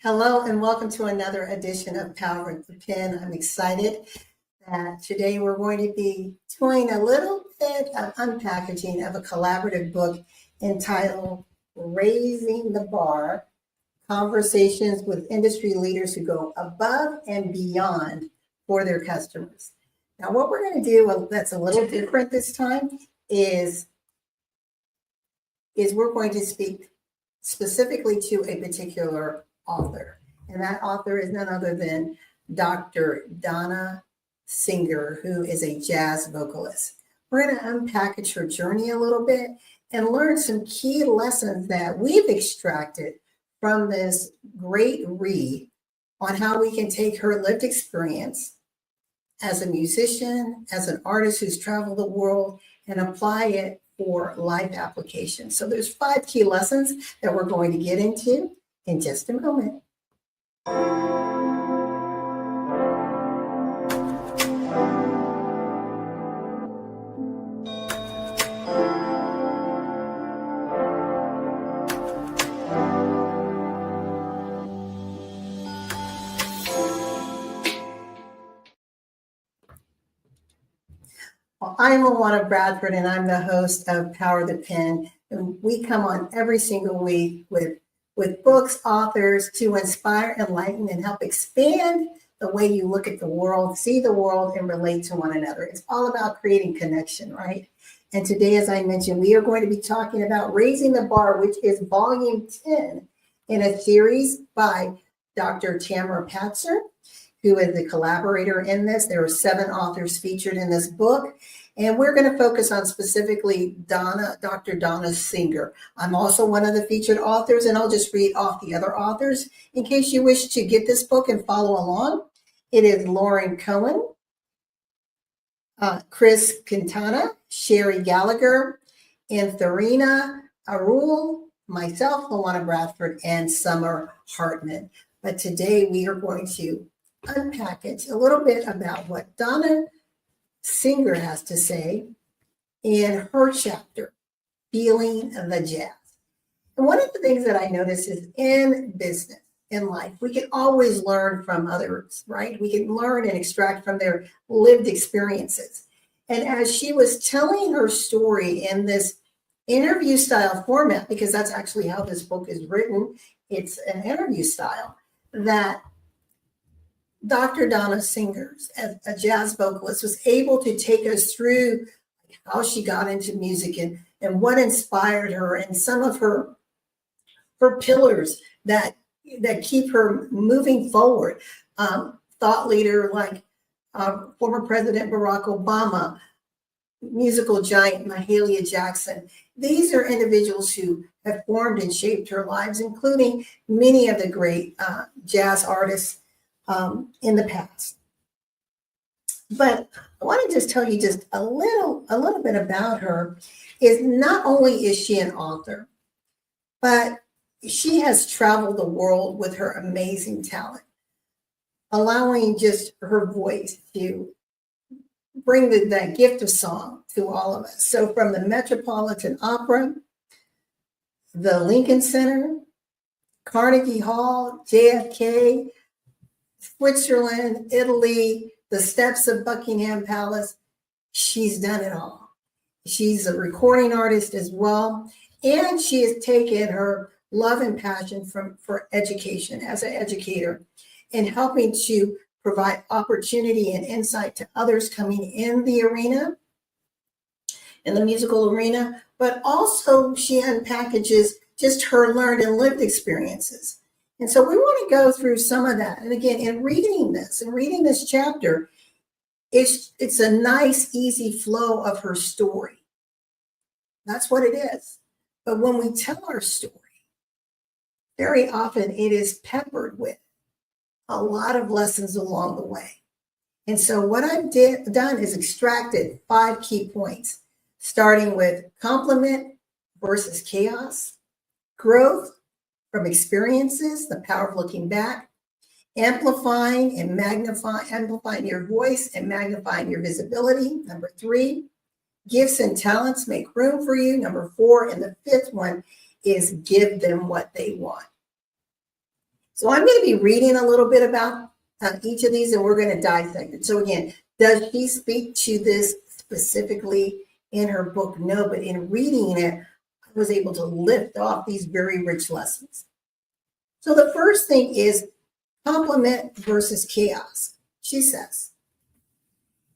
Hello and welcome to another edition of Power of the Pen. I'm excited that today we're going to be doing a little bit of unpackaging of a collaborative book entitled Raising the Bar, Conversations with Industry Leaders Who Go Above and Beyond for Their Customers. Now, what we're going to do that's a little different this time is we're going to speak specifically to a particular author. And that author is none other than Dr. Donna Singer, who is a jazz vocalist. We're going to unpackage her journey a little bit and learn some key lessons that we've extracted from this great read on how we can take her lived experience as a musician, as an artist who's traveled the world, and apply it for life application. So there's 5 key lessons that we're going to get into in just a moment. Well, I'm Luana Bradford, and I'm the host of Power of the Pen. And we come on every single week with books, authors to inspire, enlighten, and help expand the way you look at the world, see the world, and relate to one another. It's all about creating connection, right? And today, as I mentioned, we are going to be talking about Raising the Bar, which is volume 10 in a series by Dr. Tamara Patzer, who is the collaborator in this. There are 7 authors featured in this book. And we're going to focus on specifically Dr. Donna Singer. I'm also one of the featured authors, and I'll just read off the other authors in case you wish to get this book and follow along. It is Lauren Cohen, Chris Quintana, Sherry Gallagher, Antharina Arul, myself, Luana Bradford, and Summer Hartman. But today we are going to unpackage a little bit about what Donna Singer has to say in her chapter, Feeling the Jazz. And one of the things that I notice is in business, in life, we can always learn from others, right? We can learn and extract from their lived experiences. And as she was telling her story in this interview style format, because that's actually how this book is written, it's an interview style, that Dr. Donna Singer, as a jazz vocalist, was able to take us through how she got into music and what inspired her and some of her pillars that keep her moving forward. Thought leader like former President Barack Obama, musical giant Mahalia Jackson. These are individuals who have formed and shaped her lives, including many of the great jazz artists in the past. But I want to just tell you just a little bit about her. Is not only is she an author, but she has traveled the world with her amazing talent, allowing just her voice to bring that gift of song to all of us. So from the Metropolitan Opera, the Lincoln Center, Carnegie Hall, JFK, Switzerland, Italy, the steps of Buckingham Palace, she's done it all. She's a recording artist as well, and she has taken her love and passion for education as an educator and helping to provide opportunity and insight to others coming in the arena, in the musical arena, but also she unpackages just her learned and lived experiences. And so we want to go through some of that. And again, in reading this chapter, it's a nice, easy flow of her story. That's what it is. But when we tell our story, very often it is peppered with a lot of lessons along the way. And so what I've done is extracted 5 key points, starting with complement versus chaos, growth from experiences, the power of looking back, amplifying your voice and magnifying your visibility. Number 3, gifts and talents make room for you. Number 4, and the 5th one is give them what they want. So I'm going to be reading a little bit about each of these, and we're going to dissect it. So again, does she speak to this specifically in her book? No, but in reading it, I was able to lift off these very rich lessons. So the first thing is complement versus chaos. She says,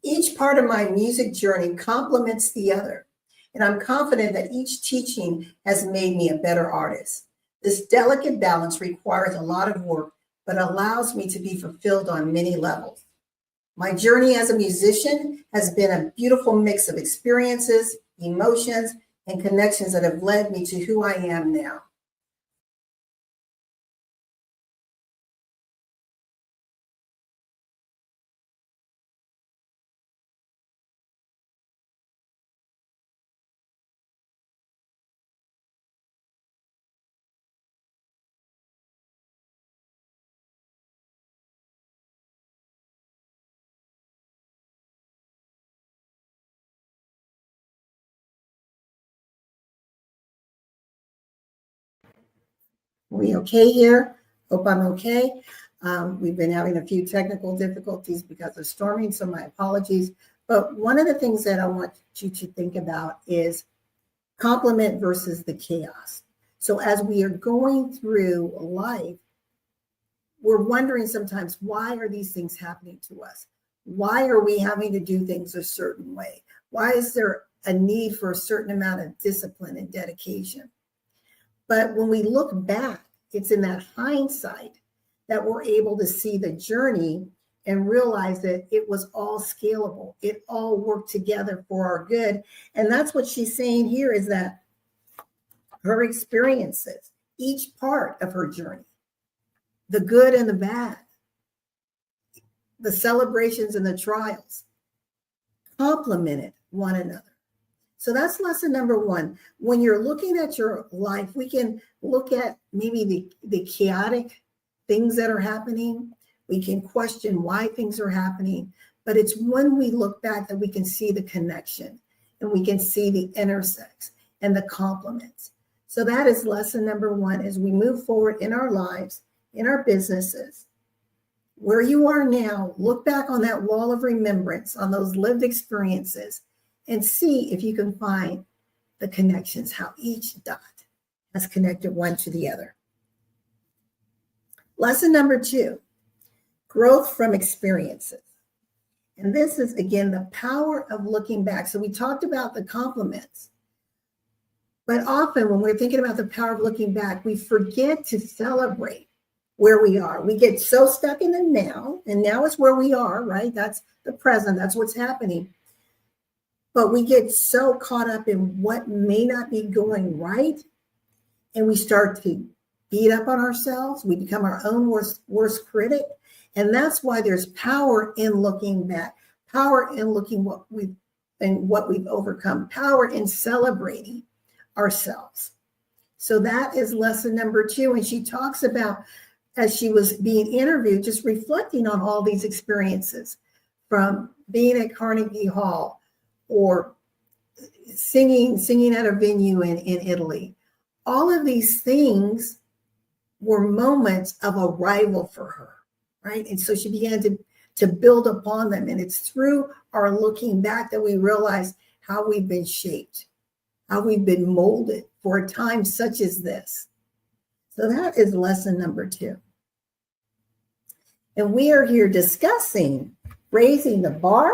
each part of my music journey complements the other, and I'm confident that each teaching has made me a better artist. This delicate balance requires a lot of work, but allows me to be fulfilled on many levels. My journey as a musician has been a beautiful mix of experiences, emotions, and connections that have led me to who I am now. We okay here? Hope I'm okay. We've been having a few technical difficulties because of storming, so my apologies. But one of the things that I want you to think about is complement versus the chaos. So as we are going through life, we're wondering sometimes, why are these things happening to us? Why are we having to do things a certain way? Why is there a need for a certain amount of discipline and dedication? But when we look back, it's in that hindsight that we're able to see the journey and realize that it was all scalable. It all worked together for our good. And that's what she's saying here, is that her experiences, each part of her journey, the good and the bad, the celebrations and the trials, complemented one another. So that's lesson number one. When you're looking at your life, we can look at maybe the chaotic things that are happening. We can question why things are happening, but it's when we look back that we can see the connection and we can see the intersects and the complements. So that is lesson number one as we move forward in our lives, in our businesses. Where you are now, look back on that wall of remembrance, on those lived experiences, and see if you can find the connections, how each dot has connected one to the other. Lesson number two, growth from experiences. And this is, again, the power of looking back. So we talked about the compliments, but often when we're thinking about the power of looking back, we forget to celebrate where we are. We get so stuck in the now, and now is where we are, right? That's the present, that's what's happening. But we get so caught up in what may not be going right, and we start to beat up on ourselves. We become our own worst critic. And that's why there's power in looking back, power in looking what we've overcome, power in celebrating ourselves. So that is lesson number two. And she talks about, as she was being interviewed, just reflecting on all these experiences, from being at Carnegie Hall or singing at a venue in Italy. All of these things were moments of arrival for her, right? And so she began to build upon them. And it's through our looking back that we realize how we've been shaped, how we've been molded for a time such as this. So that is lesson number two. And we are here discussing Raising the Bar.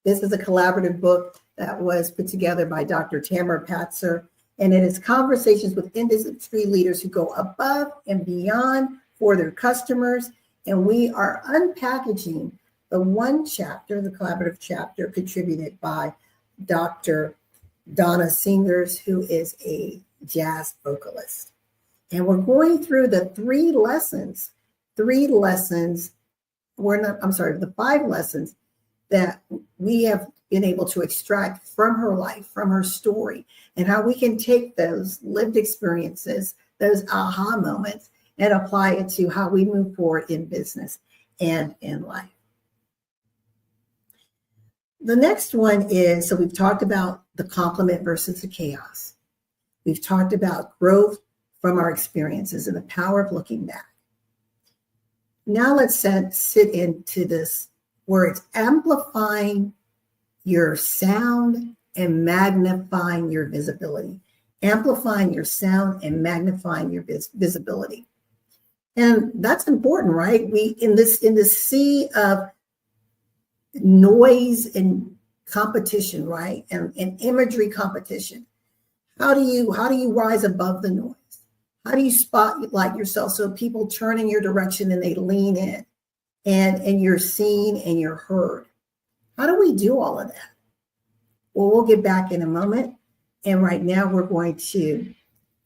This is a collaborative book that was put together by Dr. Tamara Patzer, and it is conversations with industry leaders who go above and beyond for their customers. And we are unpackaging the one chapter, the collaborative chapter, contributed by Dr. Donna Singers, who is a jazz vocalist. And we're going through the the 5 lessons that we have been able to extract from her life, from her story, and how we can take those lived experiences, those aha moments, and apply it to how we move forward in business and in life. The next one is, so we've talked about the complement versus the chaos. We've talked about growth from our experiences and the power of looking back. Now let's sit into this where it's amplifying your sound and magnifying your visibility. Amplifying your sound and magnifying your visibility. And that's important, right? We in this sea of noise and competition, right? And imagery competition. How do you rise above the noise? How do you spotlight yourself so people turn in your direction and they lean in and you're seen and you're heard? How do we do all of that? Well, we'll get back in a moment. And right now we're going to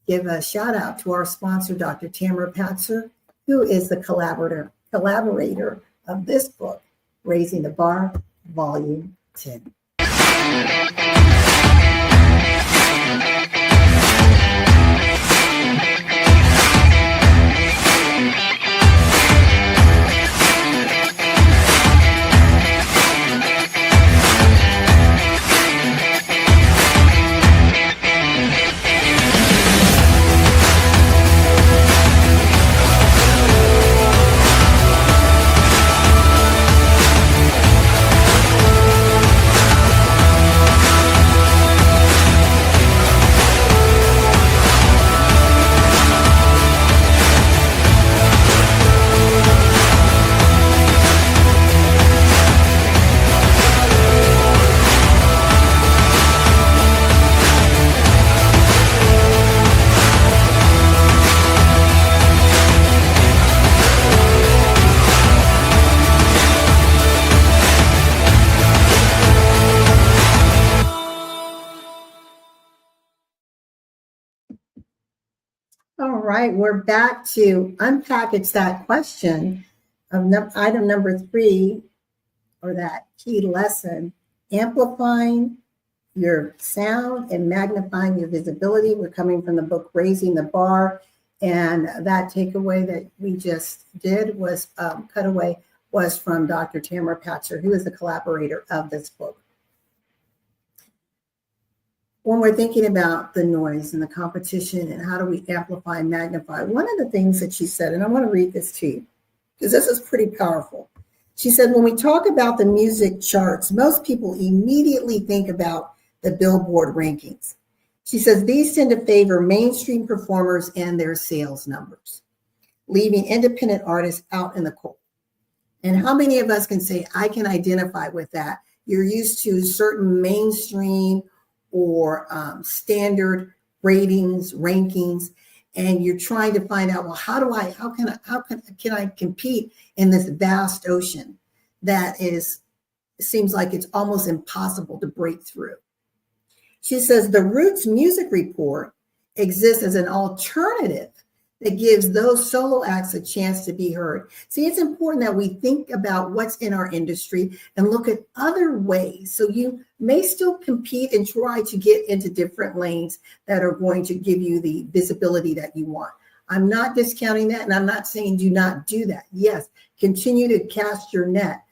give a shout out to our sponsor, Dr. Tamara Patzer, who is the collaborator of this book, Raising the Bar, Volume 10. All right, we're back to unpackage that question of item number 3, or that key lesson, amplifying your sound and magnifying your visibility. We're coming from the book, Raising the Bar. And that takeaway that we just did was cutaway was from Dr. Tamara Patzer, who is the collaborator of this book. When we're thinking about the noise and the competition and how do we amplify and magnify, one of the things that she said, and I want to read this to you because this is pretty powerful. She said, when we talk about the music charts, most people immediately think about the Billboard rankings. She says these tend to favor mainstream performers and their sales numbers, leaving independent artists out in the cold. And how many of us can say, I can identify with that? You're used to certain mainstream or standard ratings, rankings, and you're trying to find out, well, how can I compete in this vast ocean that seems like it's almost impossible to break through? She says the Roots Music Report exists as an alternative that gives those solo acts a chance to be heard. See, it's important that we think about what's in our industry and look at other ways. So you may still compete and try to get into different lanes that are going to give you the visibility that you want. I'm not discounting that, and I'm not saying do not do that. Yes, continue to cast your net.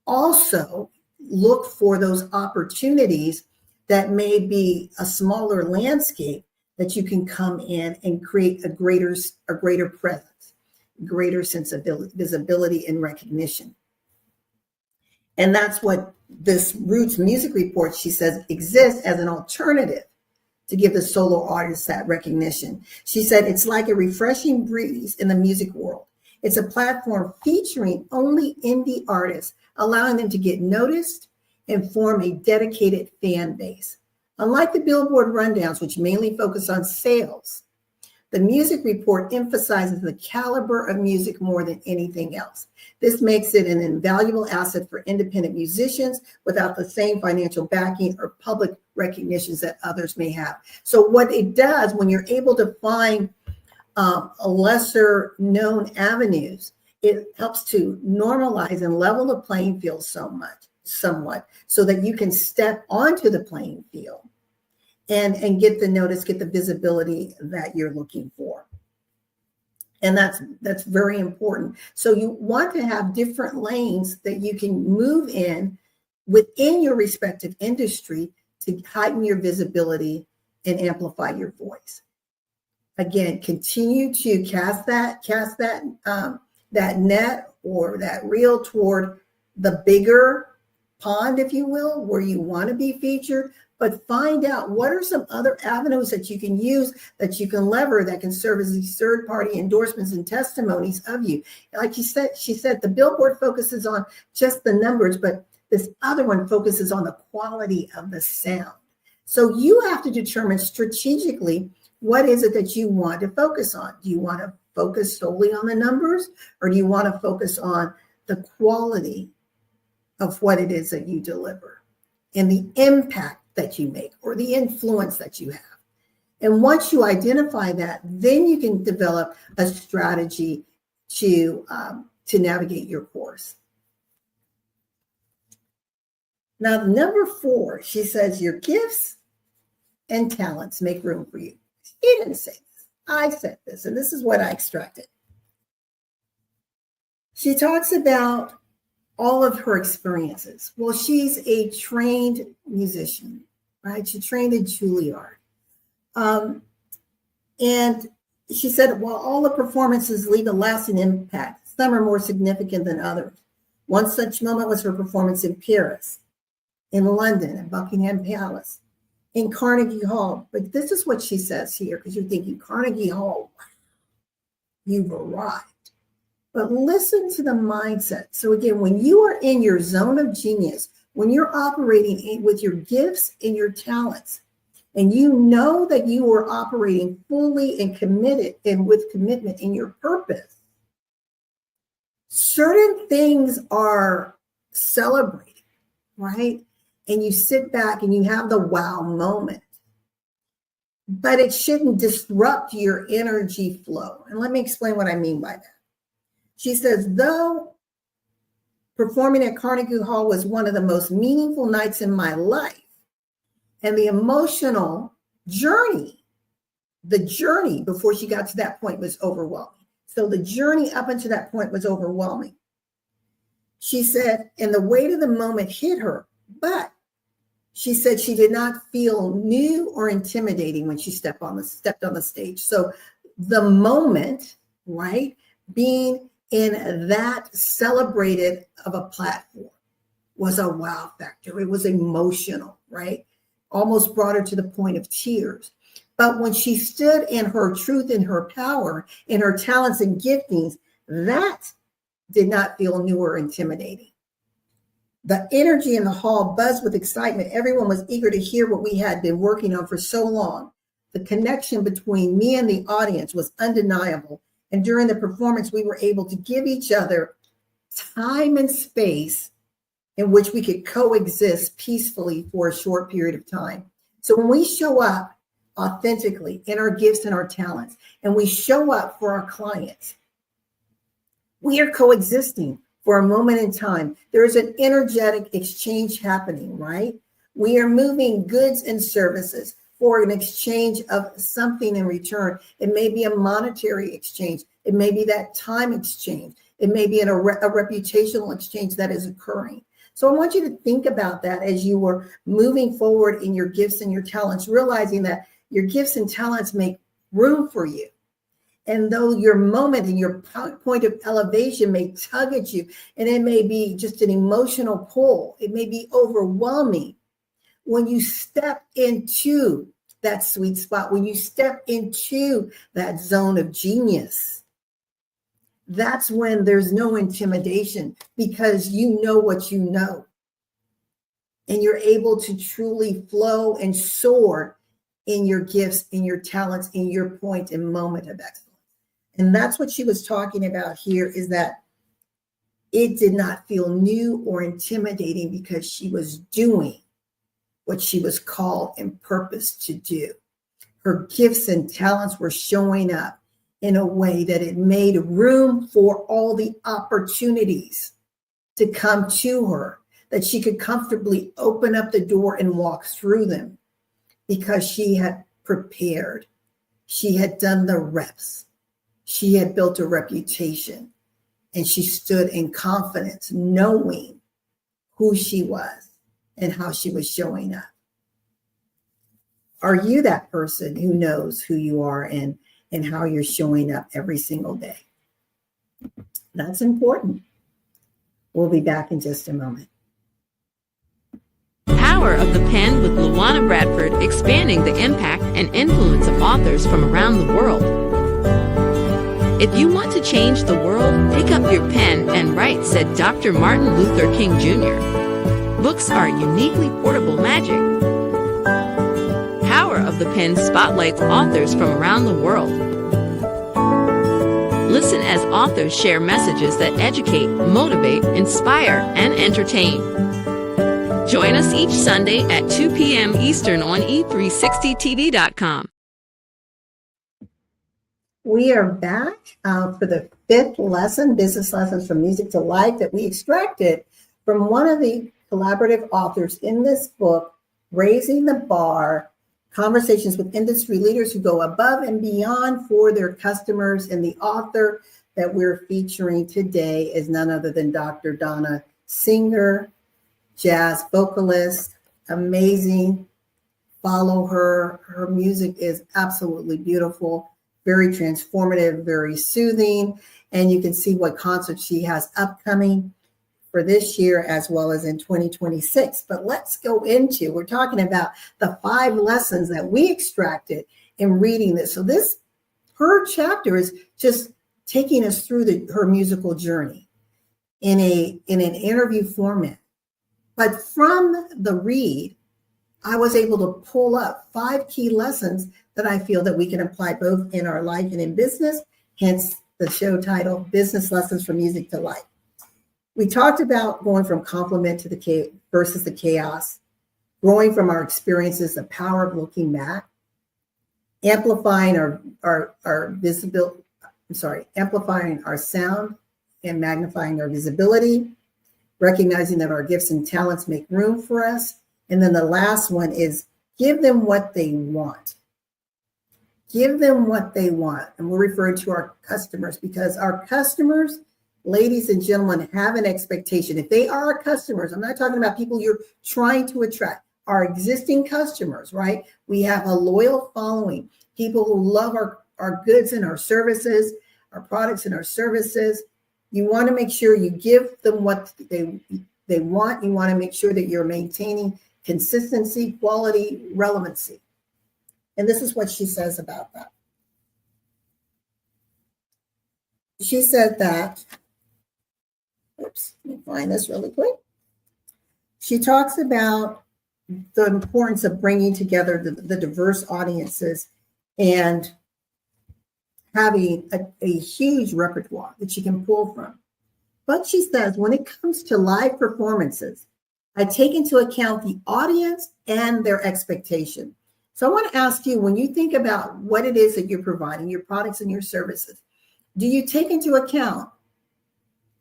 Also, look for those opportunities that may be a smaller landscape that you can come in and create a greater presence, greater sense of visibility and recognition. And that's what this Roots Music Report, she says, exists as an alternative to give the solo artists that recognition. She said it's like a refreshing breeze in the music world. It's a platform featuring only indie artists, allowing them to get noticed and form a dedicated fan base. Unlike the Billboard rundowns, which mainly focus on sales, the Music Report emphasizes the caliber of music more than anything else. This makes it an invaluable asset for independent musicians without the same financial backing or public recognitions that others may have. So what it does, when you're able to find lesser known avenues, it helps to normalize and level the playing field somewhat, so that you can step onto the playing field and get the notice, get the visibility that you're looking for. And that's very important. So you want to have different lanes that you can move in within your respective industry to heighten your visibility and amplify your voice. Again, continue to cast that that net or that reel toward the bigger pond, if you will, where you want to be featured, but find out what are some other avenues that you can use, that you can lever, that can serve as these third-party endorsements and testimonies of you. Like she said, the billboard focuses on just the numbers, but this other one focuses on the quality of the sound. So you have to determine strategically, what is it that you want to focus on? Do you want to focus solely on the numbers, or do you want to focus on the quality of what it is that you deliver and the impact that you make or the influence that you have? And once you identify that, then you can develop a strategy to navigate your course. Now, number 4, she says your gifts and talents make room for you. She didn't say this. I said this, and this is what I extracted. She talks about all of her experiences. Well, she's a trained musician, right? She trained at Juilliard. And she said, while all the performances leave a lasting impact, some are more significant than others. One such moment was her performance in Paris, in London, at Buckingham Palace, in Carnegie Hall. But this is what she says here, because you're thinking, Carnegie Hall, wow, you've arrived. But listen to the mindset. So again, when you are in your zone of genius, when you're operating with your gifts and your talents, and you know that you are operating fully and committed and with commitment in your purpose, certain things are celebrated, right? And you sit back and you have the wow moment. But it shouldn't disrupt your energy flow. And let me explain what I mean by that. She says, though performing at Carnegie Hall was one of the most meaningful nights in my life, and the emotional journey, the journey before she got to that point was overwhelming. So the journey up until that point was overwhelming. She said, and the weight of the moment hit her, but she said she did not feel new or intimidating when she stepped on the stage. So the moment, right, being in that celebrated of a platform was a wow factor. It was emotional, right? Almost brought her to the point of tears. But when she stood in her truth and her power, in her talents and giftings, that did not feel new or intimidating. The energy in the hall buzzed with excitement. Everyone was eager to hear what we had been working on for so long. The connection between me and the audience was undeniable. And during the performance, we were able to give each other time and space in which we could coexist peacefully for a short period of time. So when we show up authentically in our gifts and our talents, and we show up for our clients, we are coexisting for a moment in time. There is an energetic exchange happening, right? We are moving goods and services for an exchange of something in return. It may be a monetary exchange. It may be that time exchange. It may be a reputational exchange that is occurring. So I want you to think about that as you are moving forward in your gifts and your talents, realizing that your gifts and talents make room for you. And though your moment and your point of elevation may tug at you, and it may be just an emotional pull, it may be overwhelming, when you step into that sweet spot, when you step into that zone of genius, that's when there's no intimidation, because you know what you know. And you're able to truly flow and soar in your gifts, in your talents, in your point and moment of excellence. And that's what she was talking about here, is that it did not feel new or intimidating because she was doing what she was called and purposed to do. Her gifts and talents were showing up in a way that it made room for all the opportunities to come to her, that she could comfortably open up the door and walk through them, because she had prepared. She had done the reps. She had built a reputation, and she stood in confidence, knowing who she was and how she was showing up. Are you that person who knows who you are and how you're showing up every single day? That's important. We'll be back in just a moment. Power of the Pen with Luana Bradford, expanding the impact and influence of authors from around the world. If you want to change the world, pick up your pen and write, said Dr. Martin Luther King Jr. Books are uniquely portable magic. Power of the Pen spotlights authors from around the world. Listen as authors share messages that educate, motivate, inspire, and entertain. Join us each Sunday at 2 p.m. Eastern on e360tv.com. We are back for the 5th lesson, Business Lessons from Music to Life, that we extracted from one of the collaborative authors in this book, Raising the Bar, Conversations with Industry Leaders Who Go Above and Beyond for Their Customers. And the author that we're featuring today is none other than Dr. Donna Singer, jazz vocalist, amazing. Follow her. Her music is absolutely beautiful, very transformative, very soothing. And you can see what concerts she has upcoming for this year as well as in 2026. But let's go into, we're talking about the 5 lessons that we extracted in reading this. So her chapter is just taking us through her musical journey in an interview format. But from the read, I was able to pull up 5 key lessons that I feel that we can apply both in our life and in business, hence the show title, Business Lessons from Music to Life. We talked about going from compliment to the versus the chaos, growing from our experiences, the power of looking back, amplifying amplifying our sound and magnifying our visibility, recognizing that our gifts and talents make room for us. And then the last one is give them what they want. Give them what they want. And we're referring to our customers because our customers, ladies and gentlemen, have an expectation. If they are our customers, I'm not talking about people you're trying to attract, our existing customers, right? We have a loyal following, people who love our goods and our services, our products and our services. You want to make sure you give them what they want. You want to make sure that you're maintaining consistency, quality, relevancy. And this is what she says about that. She said that, oops, let me find this really quick. She talks about the importance of bringing together the diverse audiences and having a huge repertoire that she can pull from. But she says, when it comes to live performances, I take into account the audience and their expectation. So I want to ask you, when you think about what it is that you're providing, your products and your services, do you take into account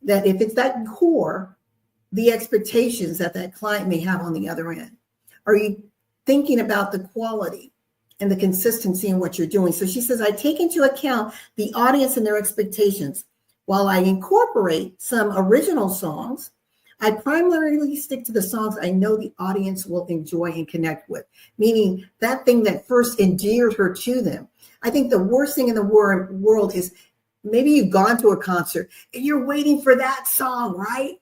that if it's that core, the expectations that client may have on the other end? Are you thinking about the quality and the consistency in what you're doing? So she says, I take into account the audience and their expectations. While I incorporate some original songs, I primarily stick to the songs I know the audience will enjoy and connect with, meaning that thing that first endeared her to them. I think the worst thing in the world is maybe you've gone to a concert and you're waiting for that song, right?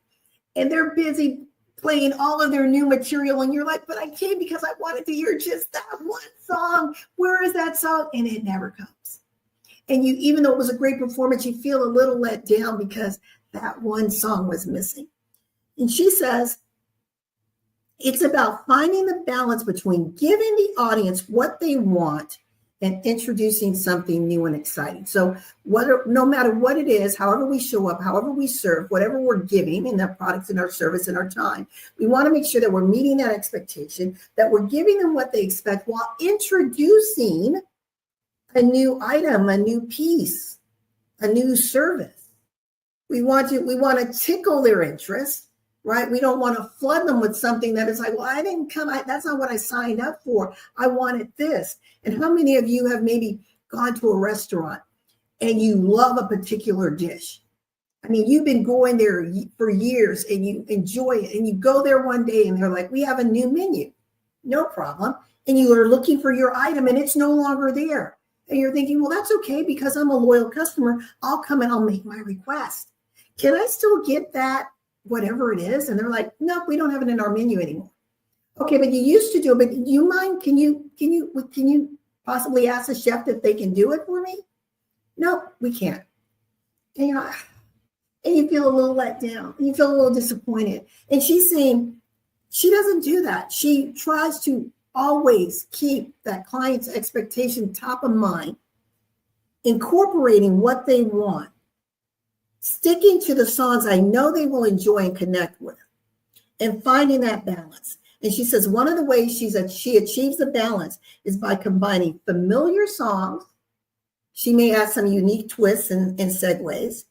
And they're busy playing all of their new material and you're like, but I came because I wanted to hear just that one song. Where is that song? And it never comes. And you, even though it was a great performance, you feel a little let down because that one song was missing. And she says, it's about finding the balance between giving the audience what they want and introducing something new and exciting. So no matter what it is, however we show up, however we serve, whatever we're giving in our products and our service and our time, we want to make sure that we're meeting that expectation, that we're giving them what they expect while introducing a new item, a new piece, a new service. We want to tickle their interest. Right? We don't want to flood them with something that is like, well, I didn't come, that's not what I signed up for. I wanted this. And how many of you have maybe gone to a restaurant and you love a particular dish? I mean, you've been going there for years and you enjoy it. And you go there one day and they're like, we have a new menu. No problem. And you are looking for your item and it's no longer there. And you're thinking, well, that's okay because I'm a loyal customer. I'll come and I'll make my request. can I still get that, whatever it is? And they're like, no, we don't have it in our menu anymore. Okay, but you used to do it, but do you mind? Can you possibly ask the chef if they can do it for me? No, we can't. And, and you feel a little let down. You feel a little disappointed. And she's saying she doesn't do that. She tries to always keep that client's expectation top of mind, incorporating what they want, sticking to the songs I know they will enjoy and connect with, and finding that balance. And she says one of the ways she achieves the balance is by combining familiar songs. She may add some unique twists and segues.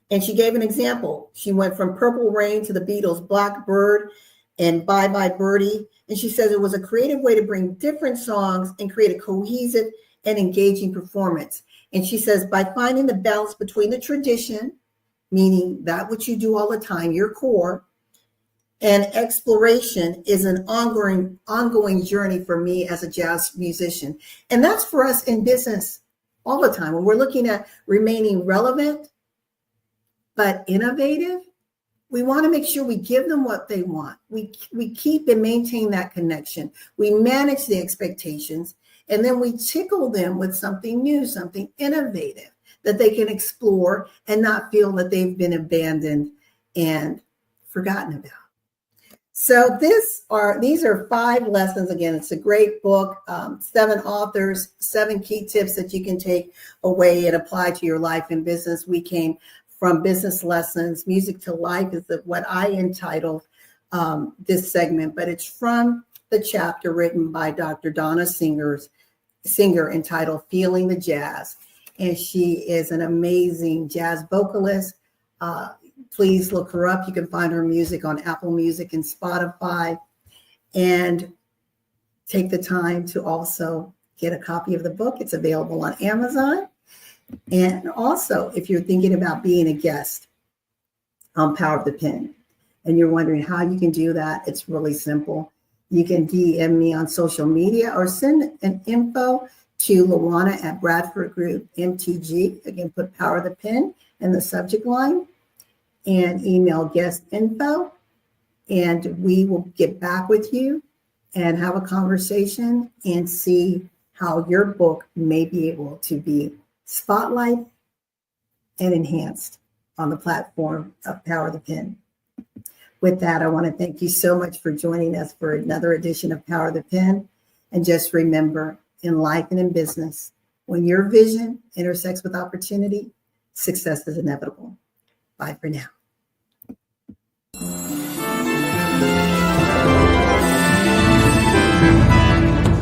And she gave an example. She went from Purple Rain to the Beatles' Blackbird and Bye Bye Birdie. And she says it was a creative way to bring different songs and create a cohesive and engaging performance. And she says by finding the balance between the tradition, meaning that which you do all the time, your core, and exploration is an ongoing journey for me as a jazz musician. And that's for us in business all the time. When we're looking at remaining relevant, but innovative, we want to make sure we give them what they want. We keep and maintain that connection. We manage the expectations, and then we tickle them with something new, something innovative that they can explore and not feel that they've been abandoned and forgotten about. So these are 5 lessons. Again, it's a great book, 7 authors, 7 key tips that you can take away and apply to your life and business. We came from Business Lessons, Music to Life is what I entitled this segment, but it's from the chapter written by Dr. Donna Singer entitled Feeling the Jazz. And she is an amazing jazz vocalist. Please look her up. You can find her music on Apple Music and Spotify. And take the time to also get a copy of the book. It's available on Amazon. And also, if you're thinking about being a guest on Power of the Pen, and you're wondering how you can do that, it's really simple. You can DM me on social media or send an info to Luana at Bradford Group MTG. Again, put Power of the Pen in the subject line and email guest info. And we will get back with you and have a conversation and see how your book may be able to be spotlight and enhanced on the platform of Power of the Pen. With that, I want to thank you so much for joining us for another edition of Power of the Pen. And just remember, in life and in business, when your vision intersects with opportunity, success is inevitable. Bye for now.